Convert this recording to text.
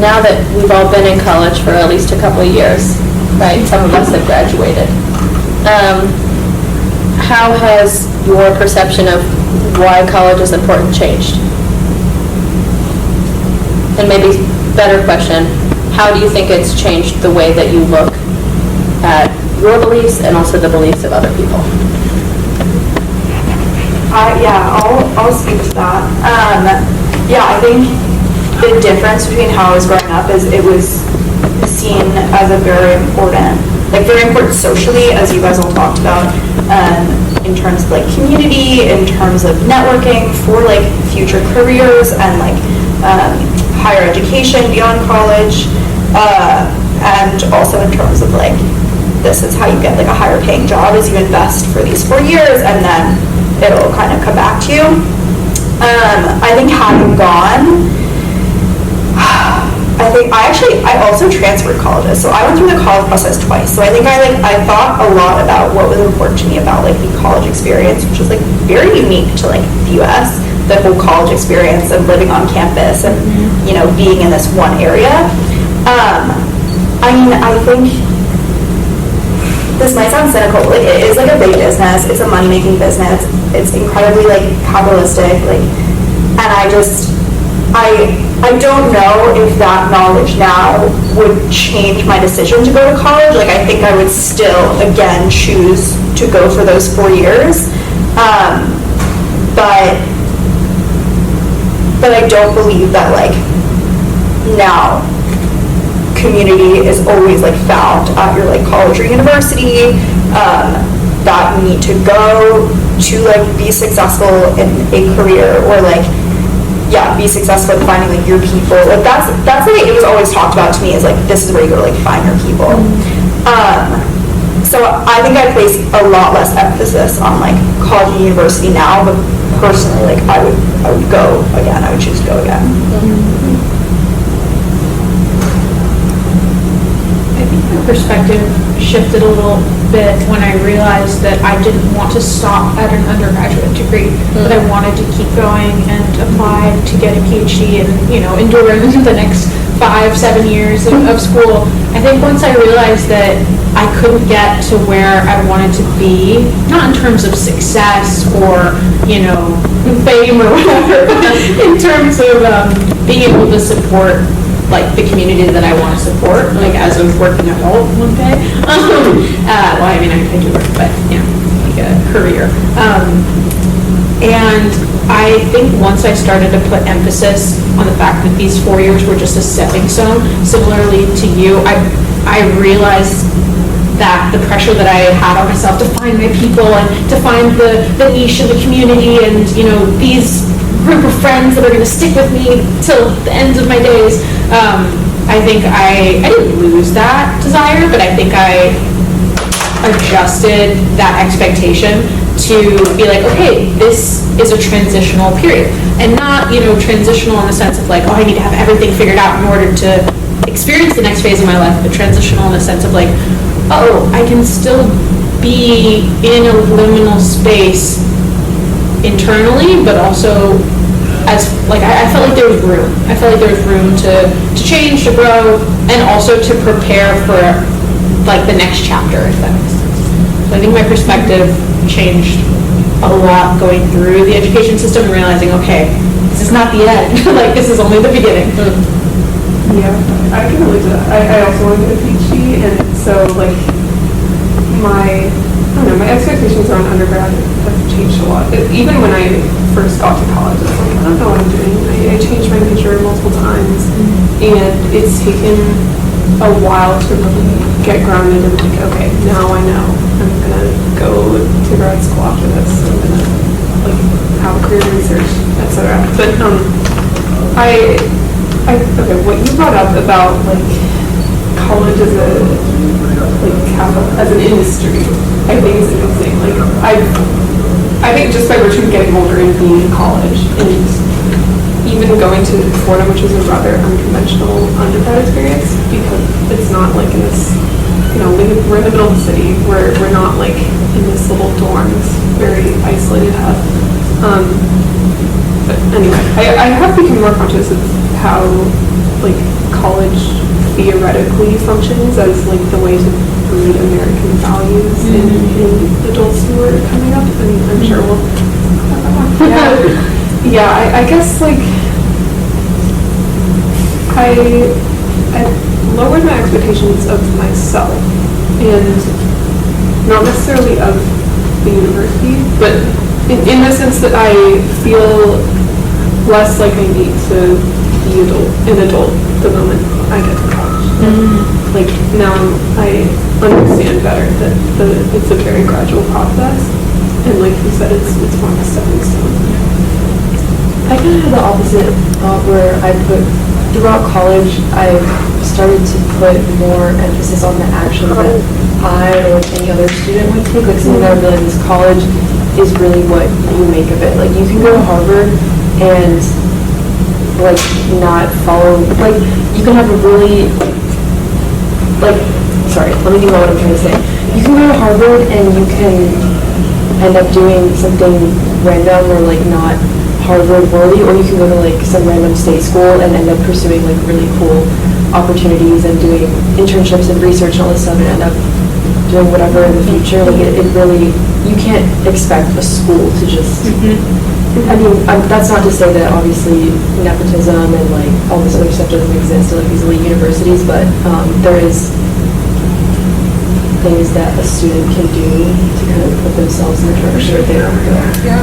now that we've all been in college for at least a couple of years, right? Some of us have graduated. How has your perception of why college is important changed? And maybe better question, how do you think it's changed the way that you look at your beliefs and also the beliefs of other people? I'll speak to that. I think the difference between how I was growing up is it was seen as a very important socially, as you guys all talked about, in terms of like community, in terms of networking for like future careers and like higher education beyond college, and also in terms of like this is how you get like a higher paying job as you invest for these 4 years and then it'll kind of come back to you. I think having gone, I also transferred colleges, so I went through the college process twice. So I think I thought a lot about what was important to me about like the college experience, which is like very unique to like the U.S. The whole college experience of living on campus and being in this one area. I think this might sound cynical, but like it is like a big business. It's a money-making business. It's incredibly like capitalistic, and I don't know if that knowledge now would change my decision to go to college. Like I think I would still again choose to go for those 4 years, but I don't believe that like now community is always like found at your like college or university, that you need to go to like be successful in a career or like be successful in finding like your people. Like that's like it was always talked about to me as like this is where you go to like find your people. So I think I place a lot less emphasis on like college and university now, but personally like I would go again. I would choose to go again. I think my perspective shifted a little bit when I realized that I didn't want to stop at an undergraduate degree, but I wanted to keep going and apply to get a PhD and endure the next 5-7 years of school. I think once I realized that I couldn't get to where I wanted to be, not in terms of success or fame or whatever, but in terms of being able to support like the community that I want to support, like as a working adult one day. I do work, but like a career. And I think once I started to put emphasis on the fact that these 4 years were just a stepping stone, similarly to you, I realized that the pressure that I had on myself to find my people and to find the niche of the community and these group of friends that are going to stick with me till the end of my days. I think I didn't lose that desire, but I think I adjusted that expectation to be like, okay, this is a transitional period. And not, transitional in the sense of like, I need to have everything figured out in order to experience the next phase of my life, but transitional in the sense of like, I can still be in a liminal space internally, but also as like I felt like there was room. I felt like there was room to change, to grow, and also to prepare for like the next chapter, if that makes sense. So I think my perspective changed a lot going through the education system and realizing, okay, this is not the end. Like this is only the beginning. Yeah, I can relate to that. I also want to get a PhD, and so like my expectations around undergrad have changed a lot. Even when I first got to college, I was like, I don't know what I'm doing. I changed my major multiple times, and it's taken a while to really get grounded and like, okay, now I know I'm gonna go to grad school after this. I'm gonna like have a career in research, etc. But okay, what you brought up about like college as an industry, I think is interesting. Like I think just by virtue of getting older and being in college and even going to Fordham, which was a rather unconventional undergrad experience, because it's not like in this, we're in the middle of the city, we're not like in this little dorm, this very isolated hub. But anyway, I have become more conscious of how like college theoretically functions as like the way to breed American values in adults who are coming up, and I'm sure we'll I guess like I lowered my expectations of myself, and not necessarily of the university, but in the sense that I feel less like I need to be an adult the moment I get to college. Like now I understand better that it's a very gradual process, and like you said, it's more of a stepping stone. I kind of had the opposite thought where throughout college, I've started to put more emphasis on the actions that I or any other student would take. Like something that I realized is college is really what you make of it. Like you can go to Harvard and like not follow, like you can have a really, like, sorry, let me think about what I'm trying to say. You can go to Harvard and you can end up doing something random or like not Harvard worthy, or you can go to like some random state school and end up pursuing like really cool opportunities and doing internships and research and all this stuff and end up doing whatever in the future. Like it really, you can't expect a school to just, I mean, that's not to say that obviously nepotism and like all this other stuff doesn't exist at like these elite universities, but there is things that a student can do to kind of put themselves in the direction that they want to go. Yeah.